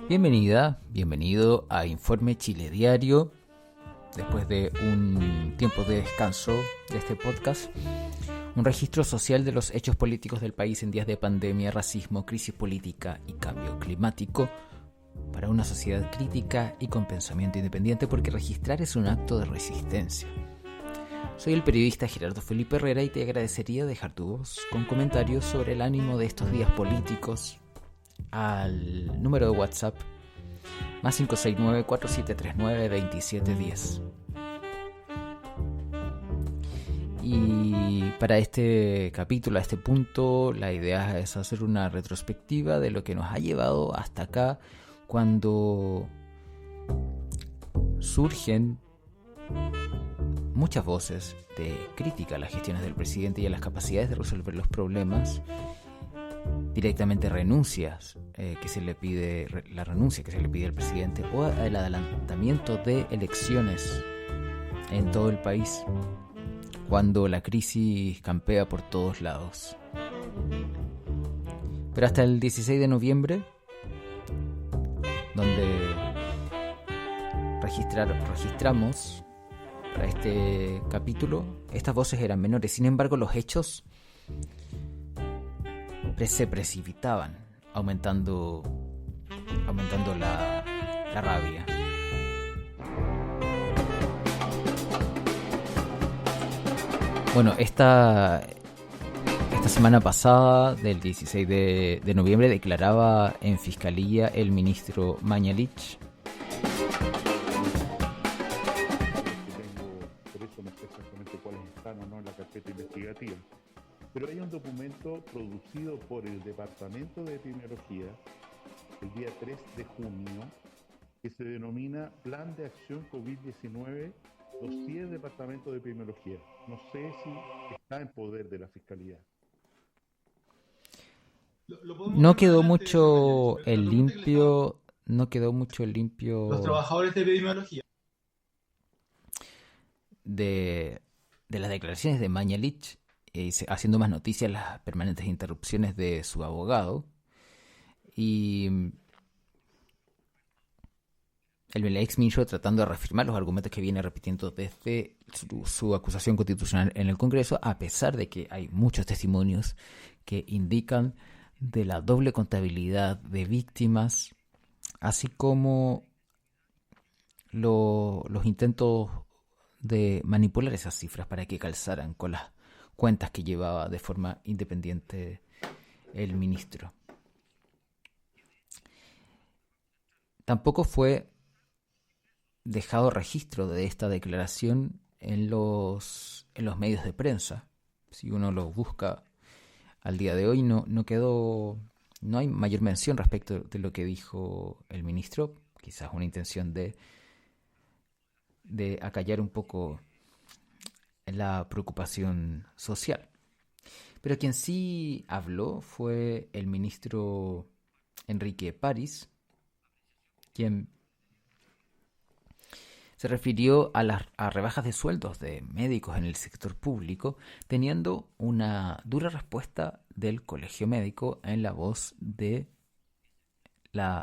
Bienvenido a Informe Chile Diario. Después de un tiempo de descanso de este podcast, un registro social de los hechos políticos del país en días de pandemia, racismo, crisis política y cambio climático, para una sociedad crítica y con pensamiento independiente, porque registrar es un acto de resistencia. Soy el periodista Gerardo Felipe Herrera y te agradecería dejar tu voz con comentarios sobre el ánimo de estos días políticos al número de WhatsApp más 569-4739-2710. Y para este capítulo, a este punto, la idea es hacer una retrospectiva de lo que nos ha llevado hasta acá, cuando surgen muchas voces de crítica a las gestiones del presidente y a las capacidades de resolver los problemas, directamente renuncias que se le pide, la renuncia que se le pide al presidente, o el adelantamiento de elecciones en todo el país cuando la crisis campea por todos lados. Pero hasta el 16 de noviembre, donde registramos para este capítulo, estas voces eran menores. Sin embargo, los hechos se precipitaban, aumentando la rabia. Bueno, esta semana pasada, del 16 de noviembre, declaraba en Fiscalía el ministro Mañalich. Por eso no sé exactamente cuáles están o no en la carpeta investigativa. Pero hay un documento producido por el Departamento de Epidemiología el día 3 de junio que se denomina Plan de Acción COVID-19 Dossier Departamento de Epidemiología. No sé si está en poder de la Fiscalía. No quedó mucho el limpio. Los trabajadores de epidemiología. De las declaraciones de Mañalich, haciendo más noticias las permanentes interrupciones de su abogado, y el ex ministro tratando de reafirmar los argumentos que viene repitiendo desde su acusación constitucional en el Congreso, a pesar de que hay muchos testimonios que indican de la doble contabilidad de víctimas, así como los intentos de manipular esas cifras para que calzaran con las cuentas que llevaba de forma independiente el ministro. Tampoco fue dejado registro de esta declaración en los medios de prensa. Si uno los busca al día de hoy, no hay mayor mención respecto de lo que dijo el ministro. Quizás una intención de acallar un poco la preocupación social. Pero quien sí habló fue el ministro Enrique París, quien se refirió a rebajas de sueldos de médicos en el sector público, teniendo una dura respuesta del Colegio Médico en la voz de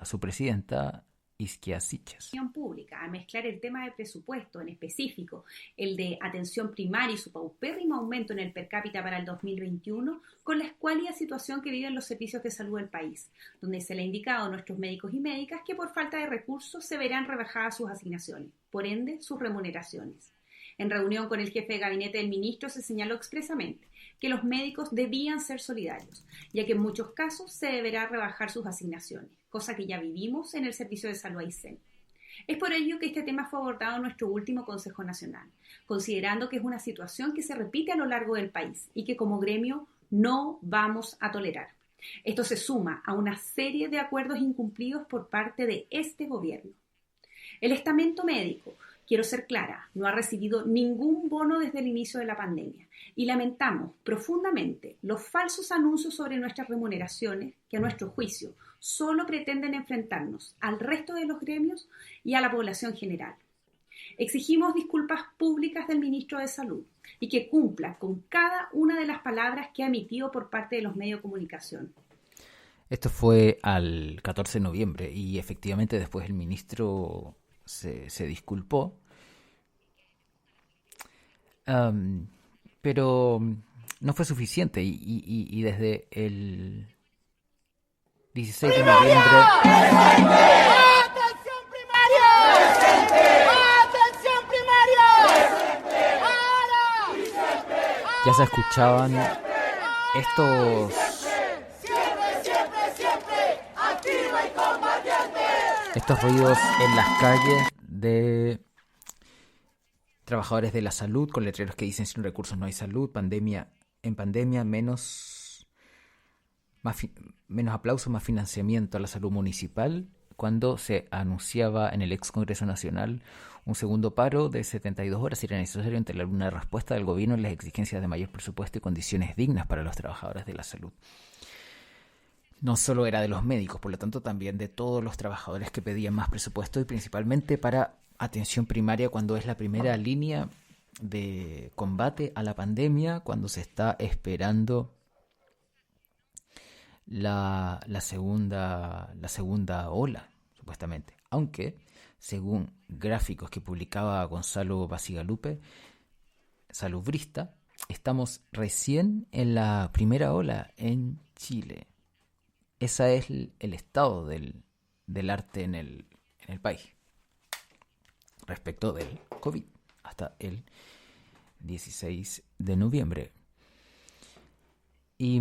su presidenta, Isquia Siches. Pública, a mezclar el tema de presupuesto, en específico el de atención primaria y su paupérrimo aumento en el per cápita para el 2021, con la escuálida situación que viven los servicios de salud del país, donde se le ha indicado a nuestros médicos y médicas que por falta de recursos se verán rebajadas sus asignaciones, por ende sus remuneraciones. En reunión con el jefe de gabinete del ministro se señaló expresamente que los médicos debían ser solidarios, ya que en muchos casos se deberá rebajar sus asignaciones, cosa que ya vivimos en el Servicio de Salud Aysén. Es por ello que este tema fue abordado en nuestro último Consejo Nacional, considerando que es una situación que se repite a lo largo del país y que como gremio no vamos a tolerar. Esto se suma a una serie de acuerdos incumplidos por parte de este gobierno. El estamento médico, quiero ser clara, no ha recibido ningún bono desde el inicio de la pandemia y lamentamos profundamente los falsos anuncios sobre nuestras remuneraciones que a nuestro juicio solo pretenden enfrentarnos al resto de los gremios y a la población general. Exigimos disculpas públicas del ministro de Salud y que cumpla con cada una de las palabras que ha emitido por parte de los medios de comunicación. Esto fue al 14 de noviembre y efectivamente después el ministro se disculpó. Pero no fue suficiente y desde el 16 de noviembre... ¡Atención primaria! ¡Atención primaria! Ya se escuchaban estos... Estos ruidos en las calles de trabajadores de la salud con letreros que dicen sin recursos no hay salud, pandemia menos aplauso, más financiamiento a la salud municipal, cuando se anunciaba en el ex Congreso Nacional un segundo paro de 72 horas y era necesario entregar una respuesta del gobierno en las exigencias de mayor presupuesto y condiciones dignas para los trabajadores de la salud. No solo era de los médicos, por lo tanto también de todos los trabajadores que pedían más presupuesto y principalmente para atención primaria, cuando es la primera línea de combate a la pandemia, cuando se está esperando la segunda ola, supuestamente. Aunque, según gráficos que publicaba Gonzalo Bacigalupe, salubrista, estamos recién en la primera ola en Chile. Ese es el estado del arte en el país respecto del COVID hasta el 16 de noviembre. Y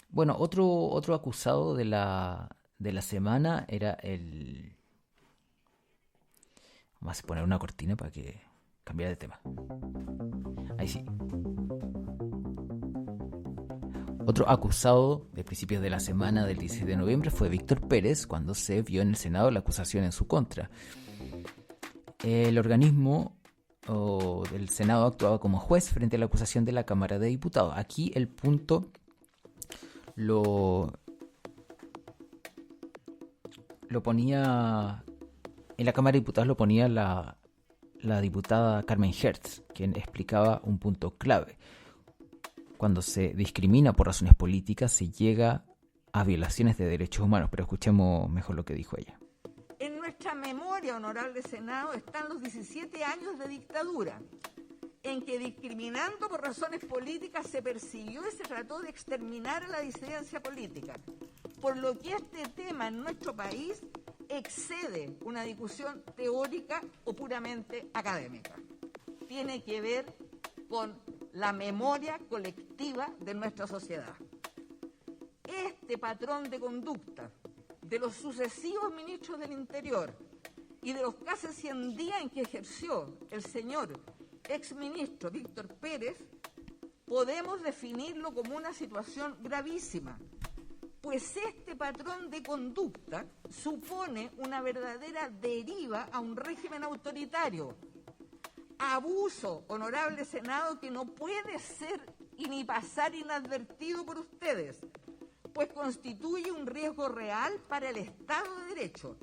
bueno, otro acusado de la semana era el... Vamos a poner una cortina para que cambiara de tema. Ahí sí. Otro acusado de principios de la semana del 16 de noviembre fue Víctor Pérez, cuando se vio en el Senado la acusación en su contra. El organismo del Senado actuaba como juez frente a la acusación de la Cámara de Diputados. Aquí el punto lo ponía... En la Cámara de Diputados lo ponía la diputada Carmen Hertz, quien explicaba un punto clave. Cuando se discrimina por razones políticas, se llega a violaciones de derechos humanos. Pero escuchemos mejor lo que dijo ella. En nuestra memoria, honorable Senado, están los 17 años de dictadura, en que discriminando por razones políticas se persiguió y se trató de exterminar a la disidencia política. Por lo que este tema en nuestro país excede una discusión teórica o puramente académica. Tiene que ver con la memoria colectiva de nuestra sociedad. Este patrón de conducta de los sucesivos ministros del Interior y de los casi 100 días en que ejerció el señor exministro Víctor Pérez, podemos definirlo como una situación gravísima, pues este patrón de conducta supone una verdadera deriva a un régimen autoritario. Abuso, honorable Senado, que no puede ser ni pasar inadvertido por ustedes, pues constituye un riesgo real para el Estado de Derecho.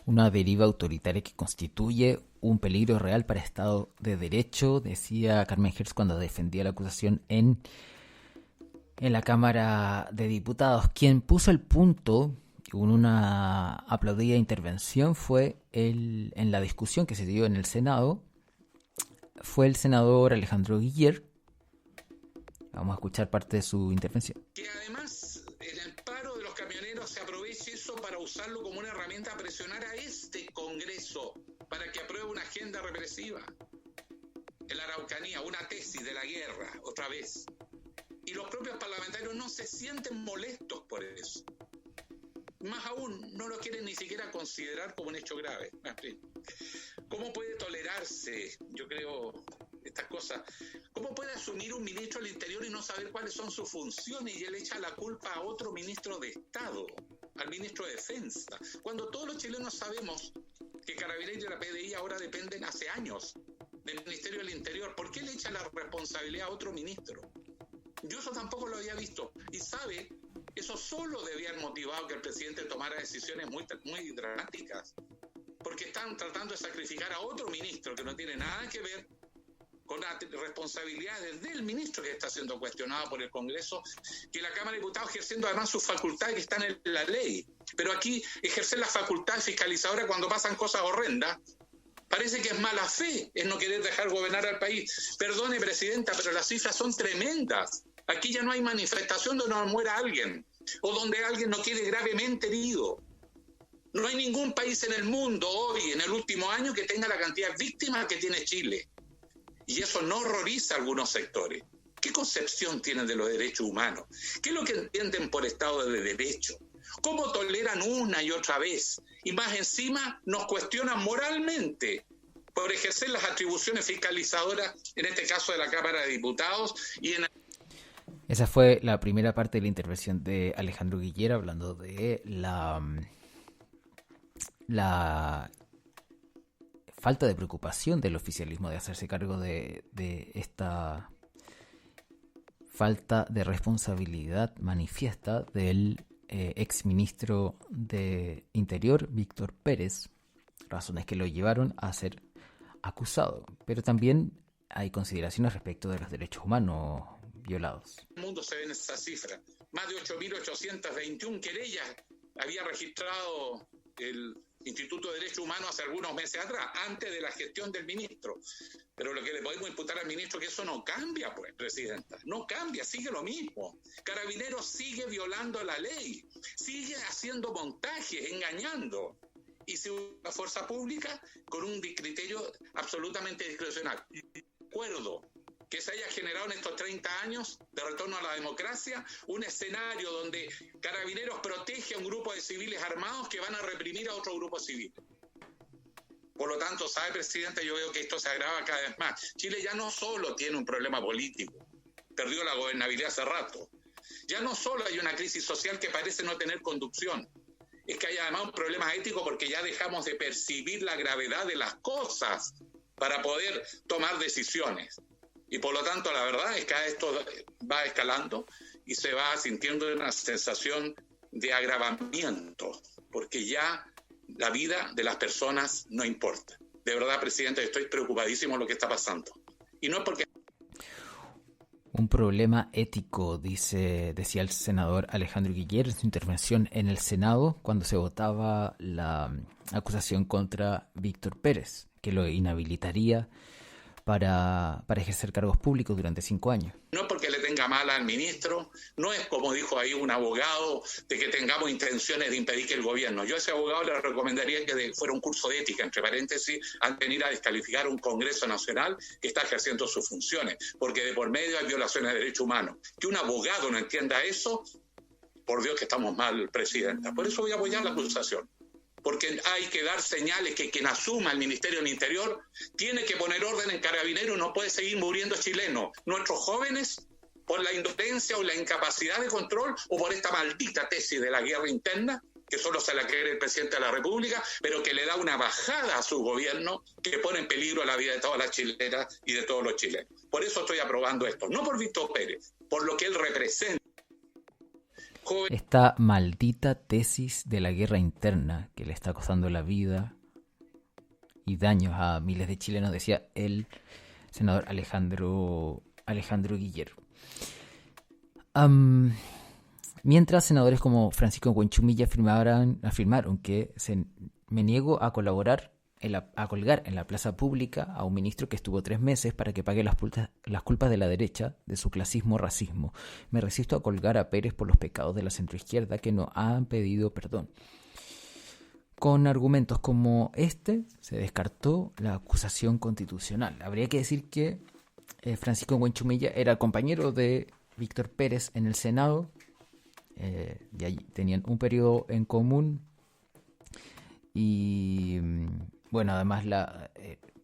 Una deriva autoritaria que constituye un peligro real para el Estado de Derecho, decía Carmen Hertz cuando defendía la acusación en la Cámara de Diputados. Quien puso el punto con una aplaudida intervención fue en la discusión que se dio en el Senado, fue el senador Alejandro Guiller. Vamos a escuchar parte de su intervención. Que además en el paro de los camioneros se aproveche eso para usarlo como una herramienta a presionar a este Congreso para que apruebe una agenda represiva. En la Araucanía, una tesis de la guerra, otra vez. Y los propios parlamentarios no se sienten molestos por eso. Más aún, no lo quieren ni siquiera considerar como un hecho grave. ¿Cómo puede tolerarse, yo creo, estas cosas? ¿Cómo puede asumir un ministro del Interior y no saber cuáles son sus funciones y él echa la culpa a otro ministro de Estado, al ministro de Defensa? Cuando todos los chilenos sabemos que Carabineros y la PDI ahora dependen hace años del Ministerio del Interior, ¿por qué le echa la responsabilidad a otro ministro? Yo eso tampoco lo había visto. Y sabe, eso solo debía haber motivado que el presidente tomara decisiones muy dramáticas. Porque están tratando de sacrificar a otro ministro que no tiene nada que ver con responsabilidades del ministro que está siendo cuestionado por el Congreso, que la Cámara de Diputados ejerciendo además sus facultades que están en la ley. Pero aquí ejercer la facultad fiscalizadora cuando pasan cosas horrendas, parece que es mala fe, es no querer dejar gobernar al país. Perdone, presidenta, pero las cifras son tremendas. Aquí ya no hay manifestación donde no muera alguien o donde alguien no quede gravemente herido. No hay ningún país en el mundo hoy, en el último año, que tenga la cantidad de víctimas que tiene Chile. Y eso no horroriza a algunos sectores. ¿Qué concepción tienen de los derechos humanos? ¿Qué es lo que entienden por Estado de Derecho? ¿Cómo toleran una y otra vez? Y más encima nos cuestionan moralmente por ejercer las atribuciones fiscalizadoras, en este caso de la Cámara de Diputados. Esa fue la primera parte de la intervención de Alejandro Guiller, hablando de la falta de preocupación del oficialismo de hacerse cargo de esta falta de responsabilidad manifiesta del exministro de Interior, Víctor Pérez, razones que lo llevaron a ser acusado. Pero también hay consideraciones respecto de los derechos humanos violados. En el mundo se ven esas cifras. Más de 8.821 querellas había registrado el Instituto de Derechos Humanos hace algunos meses atrás, antes de la gestión del ministro. Pero lo que le podemos imputar al ministro es que eso no cambia, pues, presidenta. No cambia, sigue lo mismo. Carabineros sigue violando la ley, sigue haciendo montajes, engañando. Y si una fuerza pública con un criterio absolutamente discrecional. Recuerdo que se haya generado en estos 30 años de retorno a la democracia un escenario donde Carabineros protege a un grupo de civiles armados que van a reprimir a otro grupo civil. Por lo tanto, sabe, presidente, yo veo que esto se agrava cada vez más. Chile ya no solo tiene un problema político, perdió la gobernabilidad hace rato. Ya no solo hay una crisis social que parece no tener conducción, es que hay además un problema ético porque ya dejamos de percibir la gravedad de las cosas para poder tomar decisiones. Y por lo tanto, la verdad es que esto va escalando y se va sintiendo una sensación de agravamiento, porque ya la vida de las personas no importa. De verdad, presidente, estoy preocupadísimo por lo que está pasando. Y no es porque... Un problema ético, decía el senador Alejandro Guiller en su intervención en el Senado cuando se votaba la acusación contra Víctor Pérez, que lo inhabilitaría para ejercer cargos públicos durante 5 años. No es porque le tenga mal al ministro, no es como dijo ahí un abogado de que tengamos intenciones de impedir que el gobierno. Yo a ese abogado le recomendaría que fuera un curso de ética, entre paréntesis, antes de venir a descalificar un Congreso Nacional que está ejerciendo sus funciones, porque de por medio hay violaciones de derechos humanos. Que un abogado no entienda eso, por Dios que estamos mal, presidenta. Por eso voy a apoyar la acusación. Porque hay que dar señales que quien asuma el Ministerio del Interior tiene que poner orden en Carabineros, no puede seguir muriendo chilenos. Nuestros jóvenes, por la indolencia o la incapacidad de control o por esta maldita tesis de la guerra interna, que solo se la cree el presidente de la República, pero que le da una bajada a su gobierno que pone en peligro la vida de todas las chilenas y de todos los chilenos. Por eso estoy aprobando esto, no por Víctor Pérez, por lo que él representa. Esta maldita tesis de la guerra interna que le está costando la vida y daños a miles de chilenos, decía el senador Alejandro Guiller. Mientras senadores como Francisco Huenchumilla afirmaron que me niego a colaborar a colgar en la plaza pública a un ministro que estuvo 3 meses para que pague las culpas de la derecha, de su clasismo-racismo. Me resisto a colgar a Pérez por los pecados de la centroizquierda que no han pedido perdón. Con argumentos como este, se descartó la acusación constitucional. Habría que decir que Francisco Huenchumilla era compañero de Víctor Pérez en el Senado, y allí tenían un periodo en común y... Bueno, además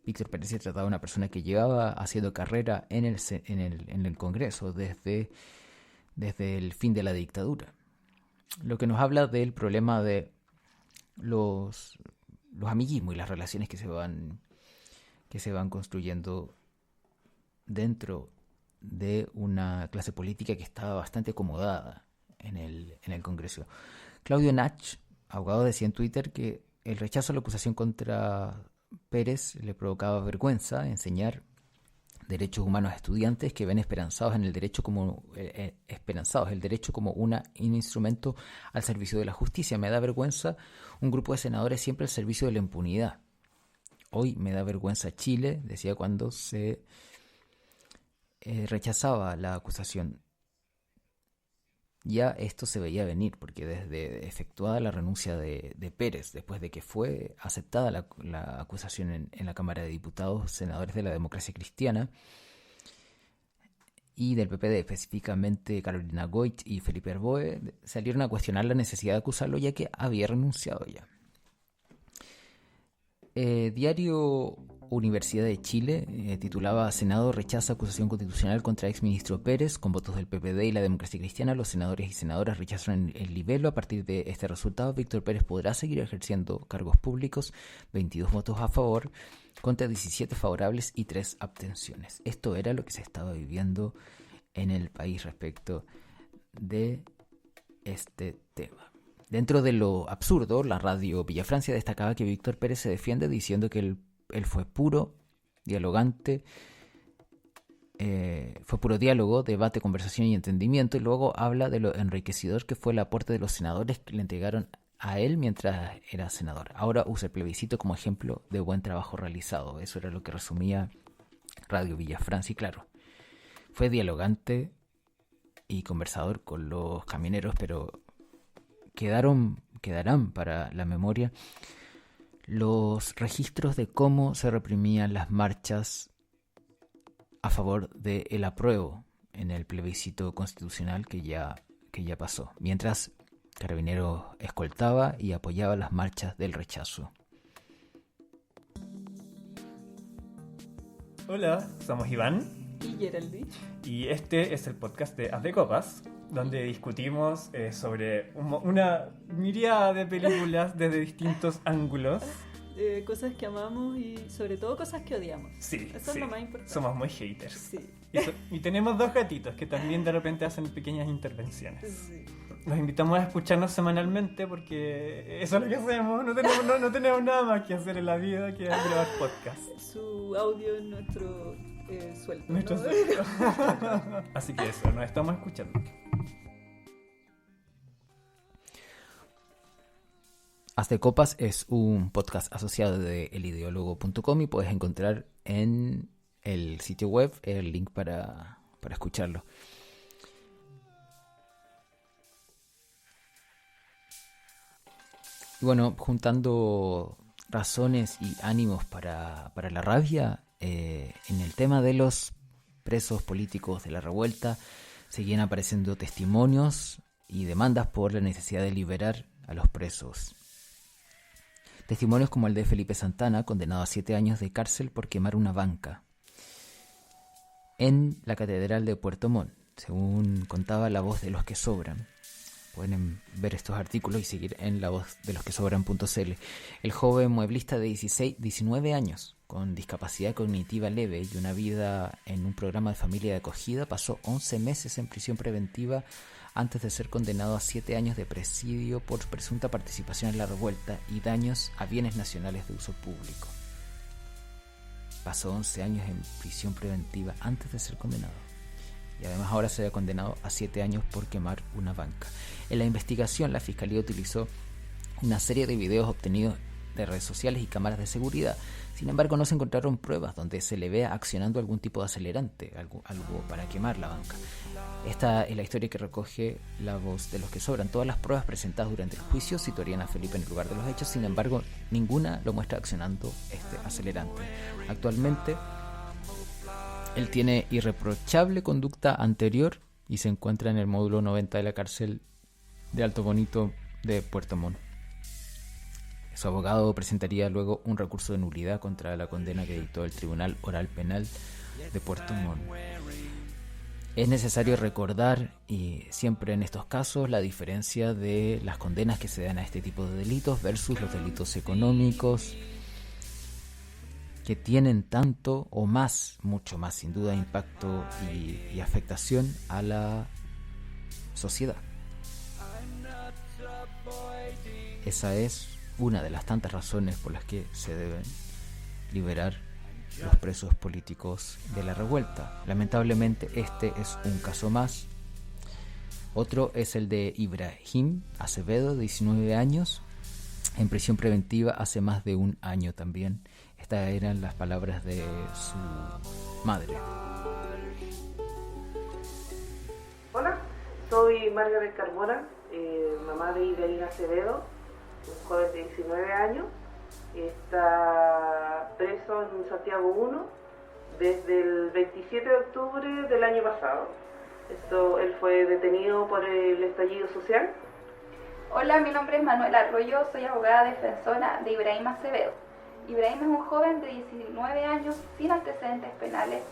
Víctor Pérez se trataba de una persona que llevaba haciendo carrera en el Congreso desde el fin de la dictadura. Lo que nos habla del problema de los amiguismos y las relaciones que se van construyendo dentro de una clase política que estaba bastante acomodada en el Congreso. Claudio Nach, abogado, decía en Twitter que el rechazo a la acusación contra Pérez le provocaba vergüenza enseñar derechos humanos a estudiantes que ven esperanzados el derecho como un instrumento al servicio de la justicia. Me da vergüenza un grupo de senadores siempre al servicio de la impunidad. Hoy me da vergüenza Chile, decía cuando se rechazaba la acusación. Ya esto se veía venir, porque desde efectuada la renuncia de Pérez, después de que fue aceptada la acusación en la Cámara de Diputados, senadores de la Democracia Cristiana y del PPD, específicamente Carolina Goich y Felipe Arboe, salieron a cuestionar la necesidad de acusarlo ya que había renunciado ya. Diario Universidad de Chile titulaba: Senado rechaza acusación constitucional contra exministro Pérez. Con votos del PPD y la Democracia Cristiana, los senadores y senadoras rechazaron el libelo. A partir de este resultado, Víctor Pérez podrá seguir ejerciendo cargos públicos. 22 votos a favor contra 17 favorables y 3 abstenciones. Esto era lo que se estaba viviendo en el país respecto de este tema. Dentro de lo absurdo, la radio Villa Francia destacaba que Víctor Pérez se defiende diciendo que él fue puro, dialogante, fue puro diálogo, debate, conversación y entendimiento, y luego habla de lo enriquecedor que fue el aporte de los senadores que le entregaron a él mientras era senador. Ahora usa el plebiscito como ejemplo de buen trabajo realizado. Eso era lo que resumía Radio Villa Francia, y claro, fue dialogante y conversador con los camioneros, pero quedarán para la memoria los registros de cómo se reprimían las marchas a favor del apruebo en el plebiscito constitucional que ya pasó, mientras Carabineros escoltaba y apoyaba las marchas del rechazo. Hola, somos Iván y Geraldine, y este es el podcast de Haz de Copas, donde discutimos sobre una miríada de películas desde distintos ángulos. Cosas que amamos y sobre todo cosas que odiamos. Sí, eso es lo más importante. Somos muy haters. Sí. Y tenemos 2 gatitos que también de repente hacen pequeñas intervenciones. Sí. Los invitamos a escucharnos semanalmente porque eso es lo que hacemos. No tenemos nada más que hacer en la vida que grabar podcast. Su audio es nuestro sueldo. Nuestro sueldo. Así que eso, nos estamos escuchando. Haz de Copas es un podcast asociado de elideólogo.com y puedes encontrar en el sitio web el link para escucharlo. Y bueno, juntando razones y ánimos para la rabia, en el tema de los presos políticos de la revuelta seguían apareciendo testimonios y demandas por la necesidad de liberar a los presos. Testimonios como el de Felipe Santana, condenado a 7 años de cárcel por quemar una banca en la Catedral de Puerto Montt, según contaba La Voz de los que Sobran. Pueden ver estos artículos y seguir en lavozdeloschesobran.cl. El joven mueblista de 19 años, con discapacidad cognitiva leve y una vida en un programa de familia de acogida, pasó 11 meses en prisión preventiva antes de ser condenado a 7 años de presidio por presunta participación en la revuelta y daños a bienes nacionales de uso público. Pasó 11 años en prisión preventiva antes de ser condenado. Y además ahora se ha condenado a 7 años por quemar una banca. En la investigación, la Fiscalía utilizó una serie de videos obtenidos de redes sociales y cámaras de seguridad. Sin embargo, no se encontraron pruebas donde se le vea accionando algún tipo de acelerante, algo para quemar la banca. Esta es la historia que recoge La Voz de los que Sobran. Todas las pruebas presentadas durante el juicio situarían a Felipe en el lugar de los hechos, sin embargo, ninguna lo muestra accionando este acelerante. Actualmente, él tiene irreprochable conducta anterior y se encuentra en el módulo 90 de la cárcel de Alto Bonito de Puerto Montt. Su abogado presentaría luego un recurso de nulidad contra la condena que dictó el Tribunal Oral Penal de Puerto Montt. Es necesario recordar, y siempre en estos casos, la diferencia de las condenas que se dan a este tipo de delitos versus los delitos económicos, que tienen tanto o más, mucho más sin duda, impacto y afectación a la sociedad. Esa es una de las tantas razones por las que se deben liberar los presos políticos de la revuelta. Lamentablemente este es un caso más. Otro es el de Ibrahim Acevedo, de 19 años, en prisión preventiva hace más de un año también. Estas eran las palabras de su madre. Hola, soy Margaret Carmona, mamá de Ibrahim Acevedo, un joven de 19 años. Está preso en Santiago 1 desde el 27 de octubre del año pasado. Él fue detenido por el estallido social. Hola, mi nombre es Manuela Arroyo, soy abogada defensora de Ibrahim Acevedo. Ibrahim es un joven de 19 años sin antecedentes penales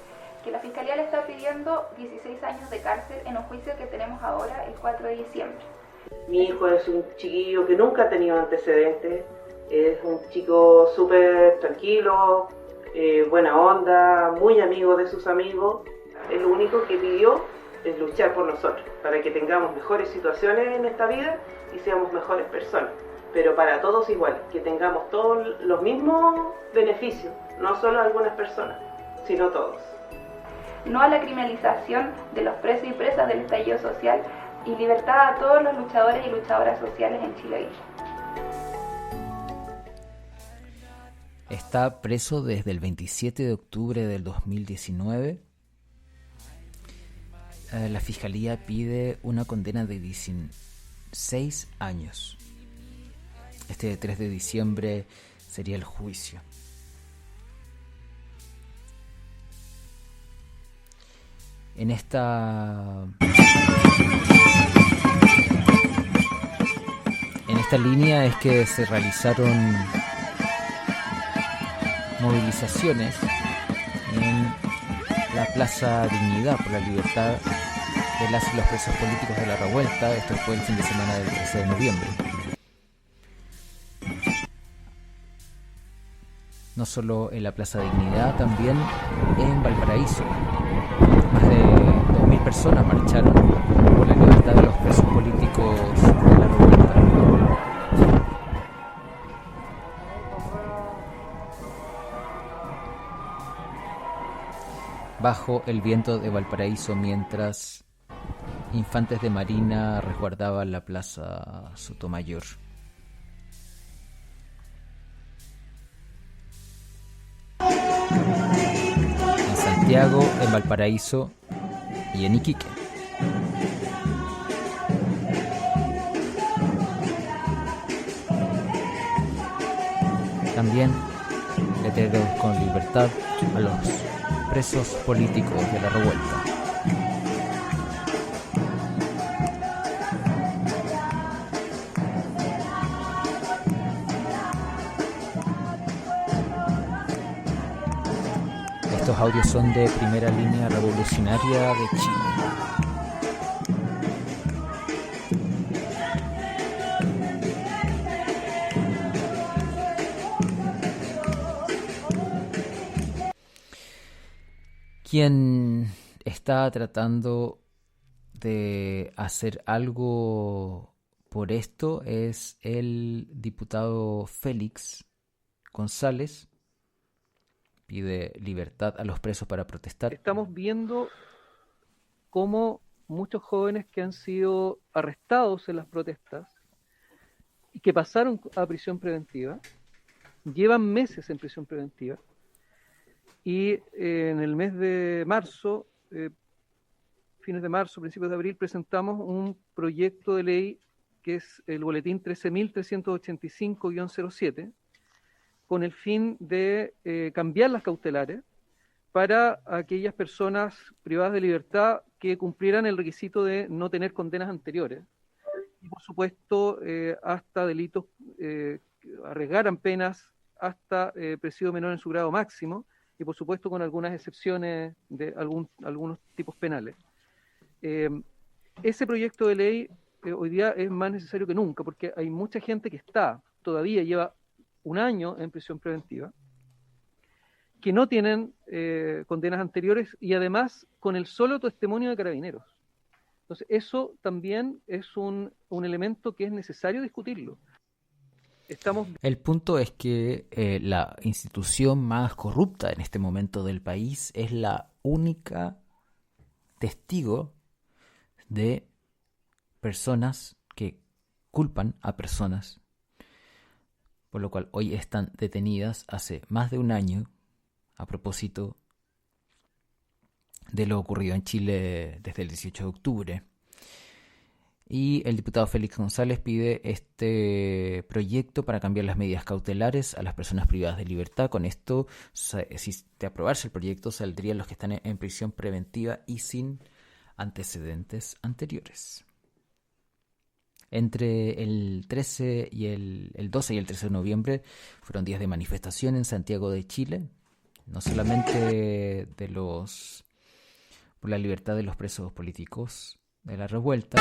que la Fiscalía le está pidiendo 16 años de cárcel en un juicio que tenemos ahora el 4 de diciembre. Mi hijo es un chiquillo que nunca ha tenido antecedentes, es un chico súper tranquilo, buena onda, muy amigo de sus amigos. Lo único que pidió es luchar por nosotros, para que tengamos mejores situaciones en esta vida y seamos mejores personas, pero para todos igual, que tengamos todos los mismos beneficios, no solo algunas personas, sino todos. No a la criminalización de los presos y presas del estallido social y libertad a todos los luchadores y luchadoras sociales en Chile. Está preso desde el 27 de octubre del 2019. La Fiscalía pide una condena de 16 años. Este 3 de diciembre sería el juicio. En esta línea es que se realizaron movilizaciones en la Plaza Dignidad por la libertad de las y los presos políticos de la revuelta. Esto fue el fin de semana del 13 de noviembre. No solo en la Plaza Dignidad, también en Valparaíso. Más de 2.000 personas marcharon por la libertad de los presos políticos de la revuelta. Bajo el viento de Valparaíso, mientras infantes de Marina resguardaban la Plaza Sotomayor. En Santiago, en Valparaíso y en Iquique. También letreros con libertad a los presos políticos de la revuelta. Estos audios son de Primera Línea Revolucionaria de Chile. Quien está tratando de hacer algo por esto es el diputado Félix González. Pide libertad a los presos para protestar. Estamos viendo cómo muchos jóvenes que han sido arrestados en las protestas y que pasaron a prisión preventiva, llevan meses en prisión preventiva. Y en el mes de marzo, fines de marzo, principios de abril, presentamos un proyecto de ley que es el boletín 13.385-07, con el fin de cambiar las cautelares para aquellas personas privadas de libertad que cumplieran el requisito de no tener condenas anteriores. Y por supuesto, hasta delitos que arriesgaran penas hasta presidio menor en su grado máximo, y por supuesto con algunas excepciones de algunos tipos penales. Ese proyecto de ley hoy día es más necesario que nunca, porque hay mucha gente que todavía lleva un año en prisión preventiva, que no tienen condenas anteriores y además con el solo testimonio de carabineros. Entonces eso también es un elemento que es necesario discutirlo. El punto es que la institución más corrupta en este momento del país es la única testigo de personas que culpan a personas, por lo cual hoy están detenidas hace más de un año a propósito de lo ocurrido en Chile desde el 18 de octubre. Y el diputado Félix González pide este proyecto para cambiar las medidas cautelares a las personas privadas de libertad. Con esto, si de aprobarse el proyecto, saldrían los que están en prisión preventiva y sin antecedentes anteriores. Entre el 13 y el 12 y el 13 de noviembre fueron días de manifestación en Santiago de Chile, no solamente por la libertad de los presos políticos de la revuelta,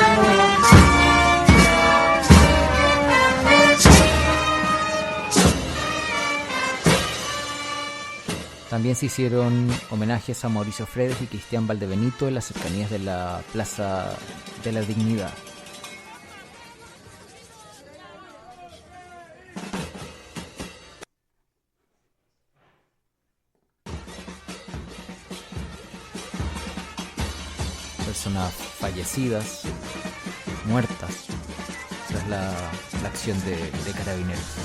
también se hicieron homenajes a Mauricio Fredes y Cristian Valdebenito en las cercanías de la Plaza de la Dignidad. Personas fallecidas, muertas, tras la acción de carabineros.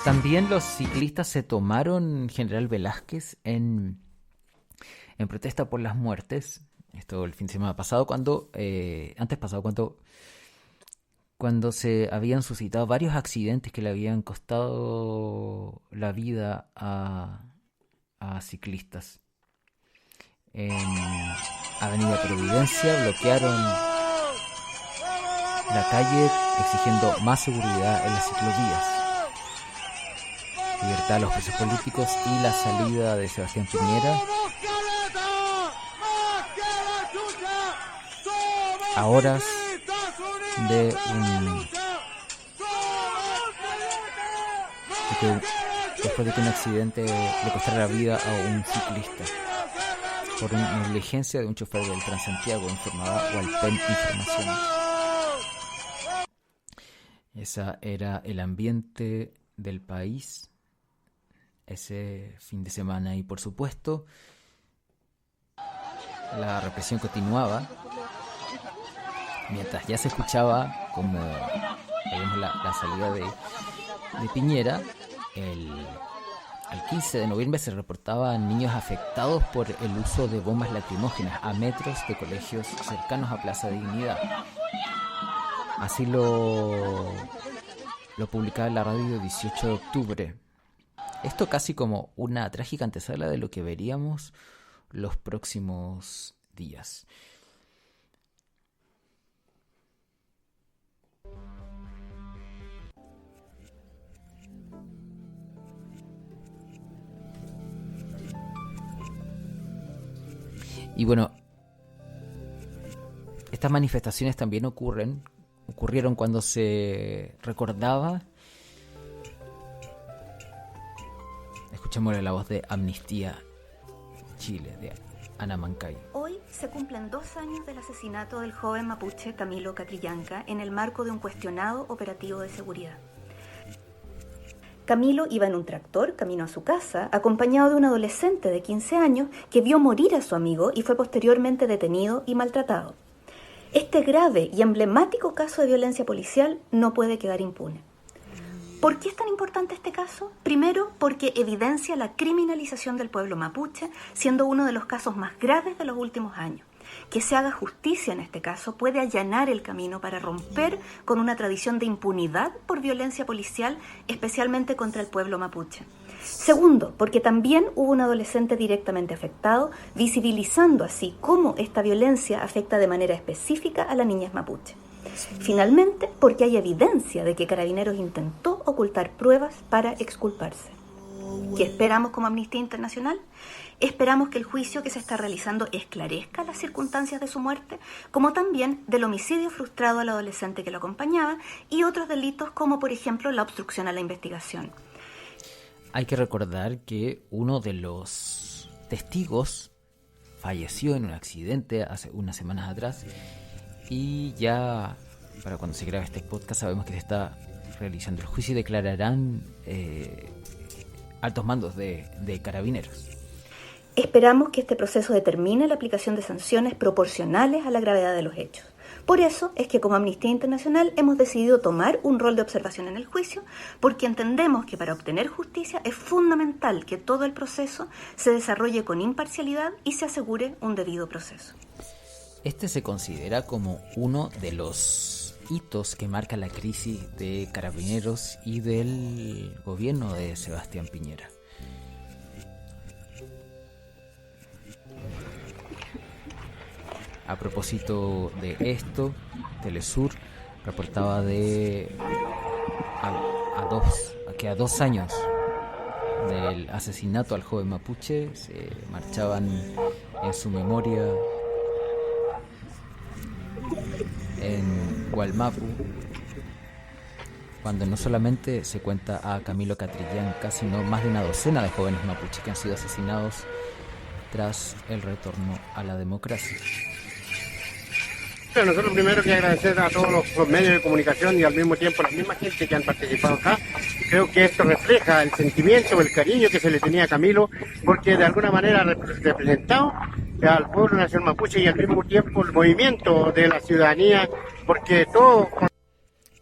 También los ciclistas se tomaron General Velázquez en protesta por las muertes. Esto el fin de semana pasado, cuando se habían suscitado varios accidentes que le habían costado la vida a ciclistas. En Avenida Providencia bloquearon la calle exigiendo más seguridad en las ciclovías, libertad a los presos políticos y la salida de Sebastián Piñera. A horas después de que un accidente le costara la vida a un ciclista por una negligencia de un chofer del Transantiago, informaba Walpen Información. Ese era el ambiente del país ese fin de semana y, por supuesto, la represión continuaba mientras ya se escuchaba como la salida de Piñera. El 15 de noviembre se reportaban niños afectados por el uso de bombas lacrimógenas a metros de colegios cercanos a Plaza Dignidad. Así lo publicaba la radio 18 de octubre. Esto casi como una trágica antesala de lo que veríamos los próximos días. Y bueno, estas manifestaciones también ocurrieron cuando se recordaba. Escuchémosle la voz de Amnistía Chile, de Ana Mancay. Hoy se cumplen 2 años del asesinato del joven mapuche Camilo Catrillanca en el marco de un cuestionado operativo de seguridad. Camilo iba en un tractor camino a su casa, acompañado de un adolescente de 15 años que vio morir a su amigo y fue posteriormente detenido y maltratado. Este grave y emblemático caso de violencia policial no puede quedar impune. ¿Por qué es tan importante este caso? Primero, porque evidencia la criminalización del pueblo mapuche, siendo uno de los casos más graves de los últimos años. Que se haga justicia en este caso puede allanar el camino para romper con una tradición de impunidad por violencia policial, especialmente contra el pueblo mapuche. Segundo, porque también hubo un adolescente directamente afectado, visibilizando así cómo esta violencia afecta de manera específica a las niñas mapuche. Finalmente, porque hay evidencia de que Carabineros intentó ocultar pruebas para exculparse. ¿Qué esperamos como Amnistía Internacional? Esperamos que el juicio que se está realizando esclarezca las circunstancias de su muerte, como también del homicidio frustrado al adolescente que lo acompañaba y otros delitos como, por ejemplo, la obstrucción a la investigación. Hay que recordar que uno de los testigos falleció en un accidente hace unas semanas atrás Y ya para cuando se grabe este podcast sabemos que se está realizando el juicio y declararán altos mandos de carabineros. Esperamos que este proceso determine la aplicación de sanciones proporcionales a la gravedad de los hechos. Por eso es que como Amnistía Internacional hemos decidido tomar un rol de observación en el juicio, porque entendemos que para obtener justicia es fundamental que todo el proceso se desarrolle con imparcialidad y se asegure un debido proceso. Este se considera como uno de los hitos que marca la crisis de Carabineros y del gobierno de Sebastián Piñera. A propósito de esto, Telesur reportaba que a 2 años del asesinato al joven mapuche se marchaban en su memoria en Gualmapu, cuando no solamente se cuenta a Camilo Catrillanca, sino más de una docena de jóvenes mapuches que han sido asesinados tras el retorno a la democracia. Nosotros primero que agradecer a todos los medios de comunicación y al mismo tiempo a la misma gente que han participado acá. Creo que esto refleja el sentimiento, el cariño que se le tenía a Camilo, porque de alguna manera ha representado al pueblo nacional mapuche y al mismo tiempo el movimiento de la ciudadanía, porque todo...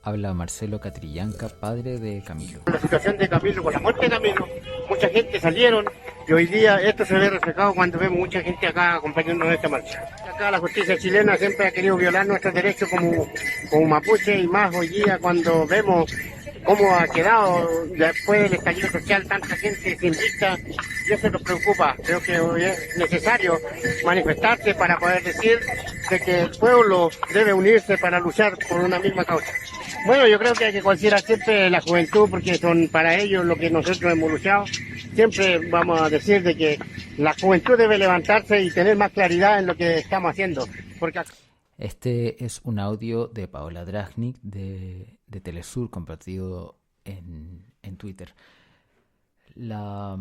Habla Marcelo Catrillanca, padre de Camilo. La situación de Camilo, con la muerte de Camilo, mucha gente salieron y hoy día esto se ve reflejado cuando vemos mucha gente acá acompañándonos en esta marcha. Acá la justicia chilena siempre ha querido violar nuestros derechos como mapuche, y más hoy día cuando vemos cómo ha quedado después del estallido social tanta gente sin vista, y eso nos preocupa. Creo que hoy es necesario manifestarse para poder decir de que el pueblo debe unirse para luchar por una misma causa. Bueno, yo creo que hay que considerar siempre la juventud, porque son para ellos lo que nosotros hemos luchado. Siempre vamos a decir de que la juventud debe levantarse y tener más claridad en lo que estamos haciendo. Porque... Este es un audio de Paola Dragnik de Telesur compartido en Twitter. La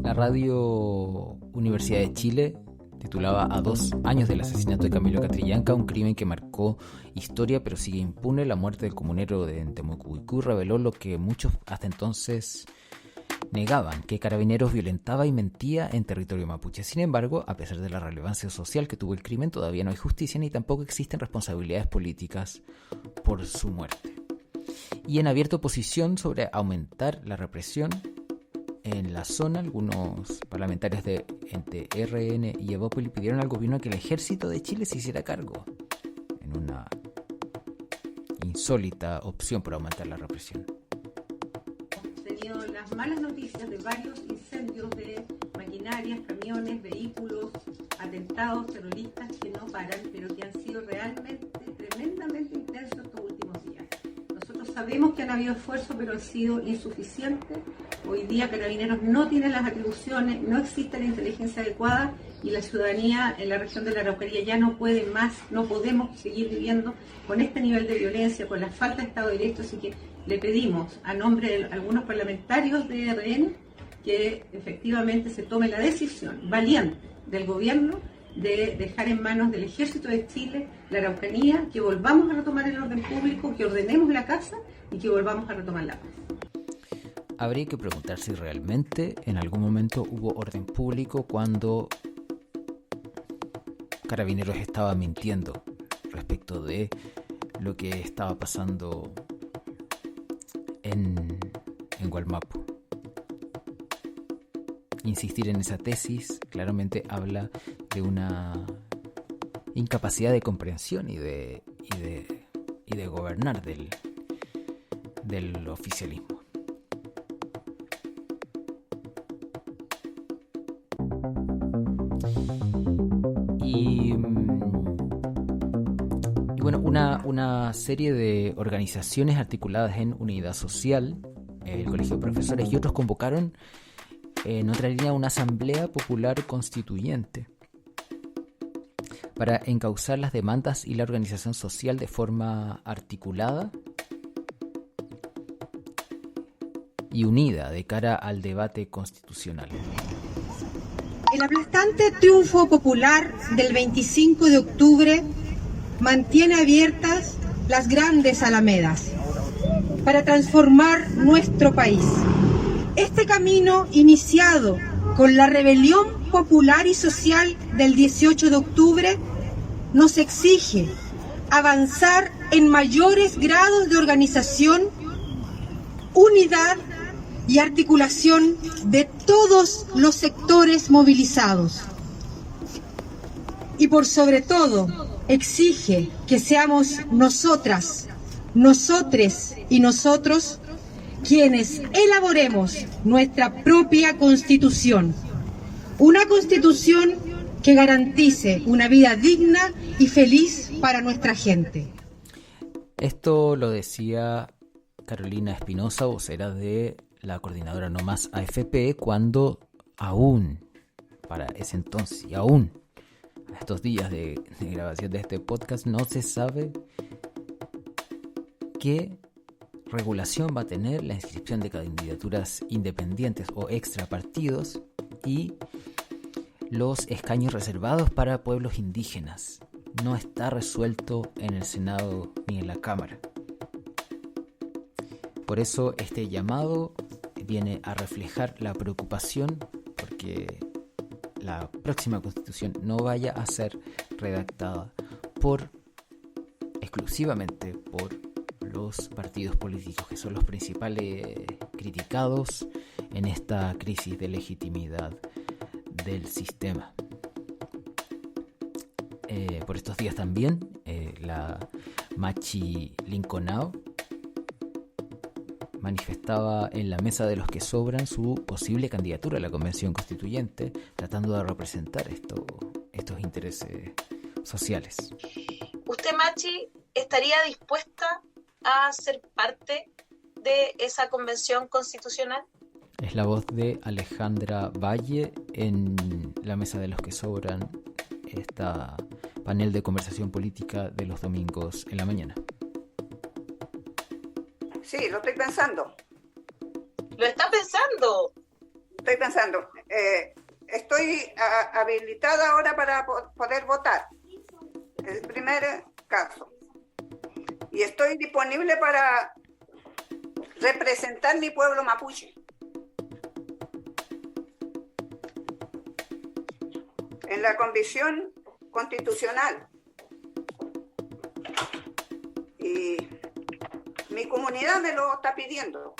radio Universidad de Chile titulaba "A 2 años del asesinato de Camilo Catrillanca, un crimen que marcó historia pero sigue impune. La muerte del comunero de Temucuicú reveló lo que muchos hasta entonces negaban, que Carabineros violentaba y mentía en territorio mapuche. Sin embargo, a pesar de la relevancia social que tuvo el crimen, todavía no hay justicia ni tampoco existen responsabilidades políticas por su muerte". Y en abierta oposición sobre aumentar la represión en la zona, algunos parlamentarios entre RN y Evópoli pidieron al gobierno que el ejército de Chile se hiciera cargo, en una insólita opción por aumentar la represión. Hemos tenido las malas noticias de varios incendios de maquinarias, camiones, vehículos, atentados terroristas que no paran, pero que han sido realmente tremendamente intensos estos últimos días. Nosotros sabemos que han habido esfuerzos, pero han sido insuficientes. Hoy día Carabineros no tiene las atribuciones, no existe la inteligencia adecuada y la ciudadanía en la región de la Araucanía ya no puede más, no podemos seguir viviendo con este nivel de violencia, con la falta de Estado de Derecho, así que le pedimos a nombre de algunos parlamentarios de RN que efectivamente se tome la decisión valiente del gobierno de dejar en manos del Ejército de Chile la Araucanía, que volvamos a retomar el orden público, que ordenemos la casa y que volvamos a retomar la paz. Habría que preguntar si realmente en algún momento hubo orden público cuando Carabineros estaba mintiendo respecto de lo que estaba pasando en Gualmapu. Insistir en esa tesis claramente habla de una incapacidad de comprensión y de gobernar del oficialismo. Y bueno, una serie de organizaciones articuladas en Unidad Social, el Colegio de Profesores y otros convocaron en otra línea una asamblea popular constituyente para encauzar las demandas y la organización social de forma articulada y unida de cara al debate constitucional. El aplastante triunfo popular del 25 de octubre mantiene abiertas las grandes alamedas para transformar nuestro país. Este camino iniciado con la rebelión popular y social del 18 de octubre nos exige avanzar en mayores grados de organización, unidad y articulación de todos los sectores movilizados. Y por sobre todo, exige que seamos nosotras, nosotres y nosotros quienes elaboremos nuestra propia constitución. Una constitución que garantice una vida digna y feliz para nuestra gente. Esto lo decía Carolina Espinosa, vocera de la coordinadora No Más AFP, cuando aún, para ese entonces y aún a estos días de grabación de este podcast, no se sabe qué regulación va a tener la inscripción de candidaturas independientes o extrapartidos y los escaños reservados para pueblos indígenas. No está resuelto en el Senado ni en la Cámara. Por eso este llamado viene a reflejar la preocupación porque la próxima Constitución no vaya a ser redactada exclusivamente por los partidos políticos, que son los principales criticados en esta crisis de legitimidad del sistema. Por estos días también la Machi Linconao manifestaba en la mesa de los que sobran su posible candidatura a la Convención Constituyente, tratando de representar estos intereses sociales. ¿Usted, Machi, estaría dispuesta a ser parte de esa Convención Constitucional? Es la voz de Alejandra Valle en la mesa de los que sobran, esta panel de conversación política de los domingos en la mañana. Sí, lo estoy pensando. ¿Lo está pensando? Estoy pensando. Estoy habilitada ahora para poder votar. El primer caso. Y estoy disponible para representar mi pueblo mapuche. En la Convención Constitucional. Y mi comunidad me lo está pidiendo.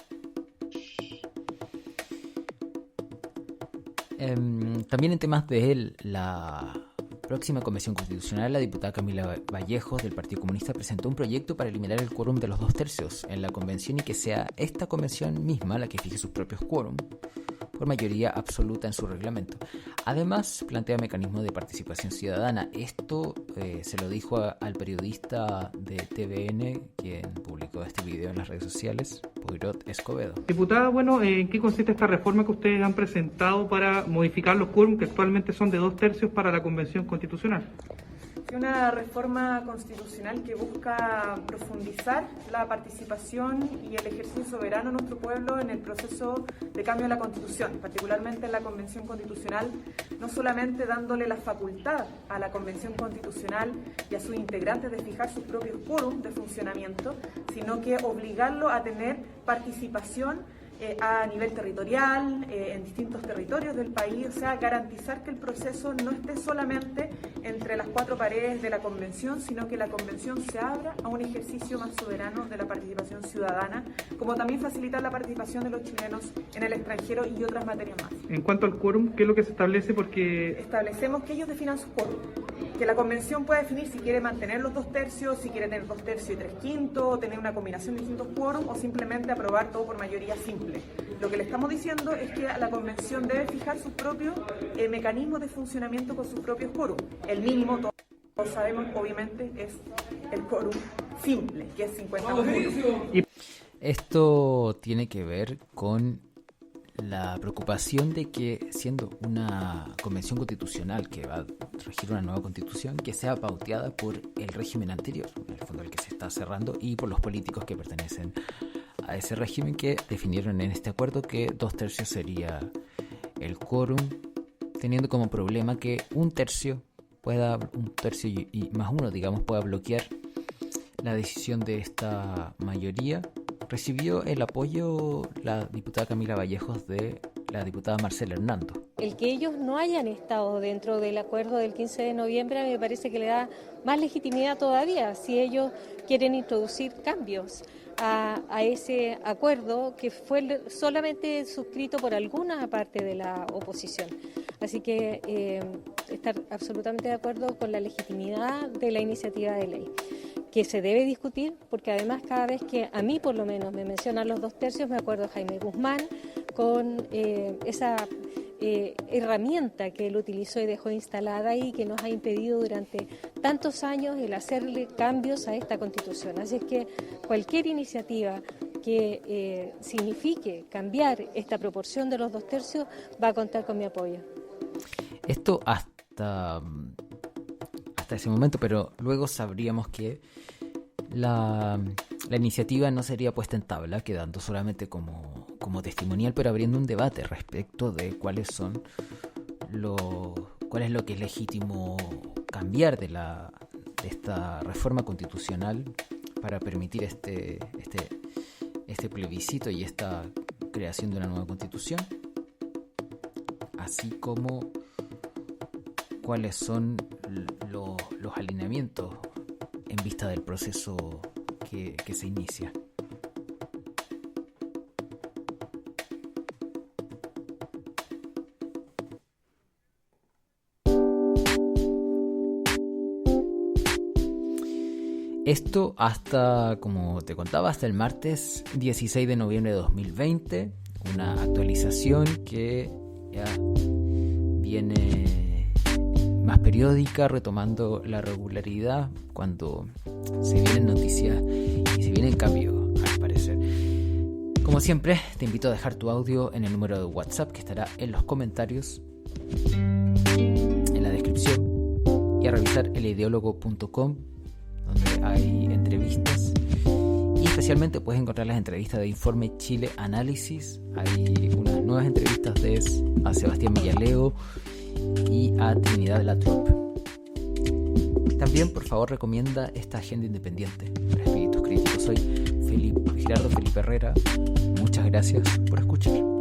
También en temas de la próxima Convención Constitucional, la diputada Camila Vallejos del Partido Comunista presentó un proyecto para eliminar el quórum de los 2/3 en la convención y que sea esta convención misma la que fije sus propios quórum por mayoría absoluta en su reglamento. Además, plantea mecanismos de participación ciudadana. Esto se lo dijo al periodista de TVN, quien publicó este video en las redes sociales, Poirot Escobedo. Diputada, bueno, ¿en qué consiste esta reforma que ustedes han presentado para modificar los quórum que actualmente son de 2/3 para la Convención Constitucional? Una reforma constitucional que busca profundizar la participación y el ejercicio soberano de nuestro pueblo en el proceso de cambio de la Constitución, particularmente en la Convención Constitucional, no solamente dándole la facultad a la Convención Constitucional y a sus integrantes de fijar sus propios quórum de funcionamiento, sino que obligarlo a tener participación a nivel territorial, en distintos territorios del país, o sea, garantizar que el proceso no esté solamente entre las cuatro paredes de la Convención, sino que la Convención se abra a un ejercicio más soberano de la participación ciudadana, como también facilitar la participación de los chilenos en el extranjero y otras materias más. En cuanto al quórum, ¿qué es lo que se establece? Porque establecemos que ellos definan su quórum, que la Convención puede definir si quiere mantener los 2/3, si quiere tener 2/3 y 3/5, tener una combinación de distintos quórum o simplemente aprobar todo por mayoría simple. Lo que le estamos diciendo es que la Convención debe fijar sus propios mecanismos de funcionamiento con sus propios quórum. El mínimo, todos sabemos, obviamente, es el quórum simple, que es 50%. Esto tiene que ver con la preocupación de que, siendo una convención constitucional que va a regir una nueva constitución, que sea pauteada por el régimen anterior, en el fondo el que se está cerrando, y por los políticos que pertenecen a ese régimen, que definieron en este acuerdo que 2/3 sería el quórum teniendo como problema que un tercio y más uno, digamos, pueda bloquear la decisión de esta mayoría. Recibió el apoyo la diputada Camila Vallejos de la diputada Marcela Hernando. El que ellos no hayan estado dentro del acuerdo del 15 de noviembre me parece que le da más legitimidad todavía si ellos quieren introducir cambios a ese acuerdo que fue solamente suscrito por alguna parte de la oposición. Así que estar absolutamente de acuerdo con la legitimidad de la iniciativa de ley, que se debe discutir, porque además cada vez que a mí por lo menos me mencionan los 2/3, me acuerdo de Jaime Guzmán con esa herramienta que él utilizó y dejó instalada ahí, que nos ha impedido durante tantos años el hacerle cambios a esta Constitución. Así es que cualquier iniciativa que signifique cambiar esta proporción de los 2/3 va a contar con mi apoyo. Esto hasta ese momento, pero luego sabríamos que la iniciativa no sería puesta en tabla, quedando solamente como testimonial, pero abriendo un debate respecto de cuál es lo que es legítimo cambiar de esta reforma constitucional para permitir este plebiscito y esta creación de una nueva constitución, así como cuáles son los alineamientos en vista del proceso que se inicia. Esto hasta, como te contaba, hasta el martes 16 de noviembre de 2020, una actualización que ya viene más periódica, retomando la regularidad cuando se vienen noticias y se vienen cambios, al parecer. Como siempre, te invito a dejar tu audio en el número de WhatsApp que estará en los comentarios, en la descripción, y a revisar elideologo.com, donde hay entrevistas, y especialmente puedes encontrar las entrevistas de Informe Chile Análisis. Hay unas nuevas entrevistas a Sebastián Villaleo y a Trinidad Latrobe. También, por favor, recomienda esta agenda independiente para espíritus críticos. Soy Gerardo Felipe Herrera. Muchas gracias por escuchar.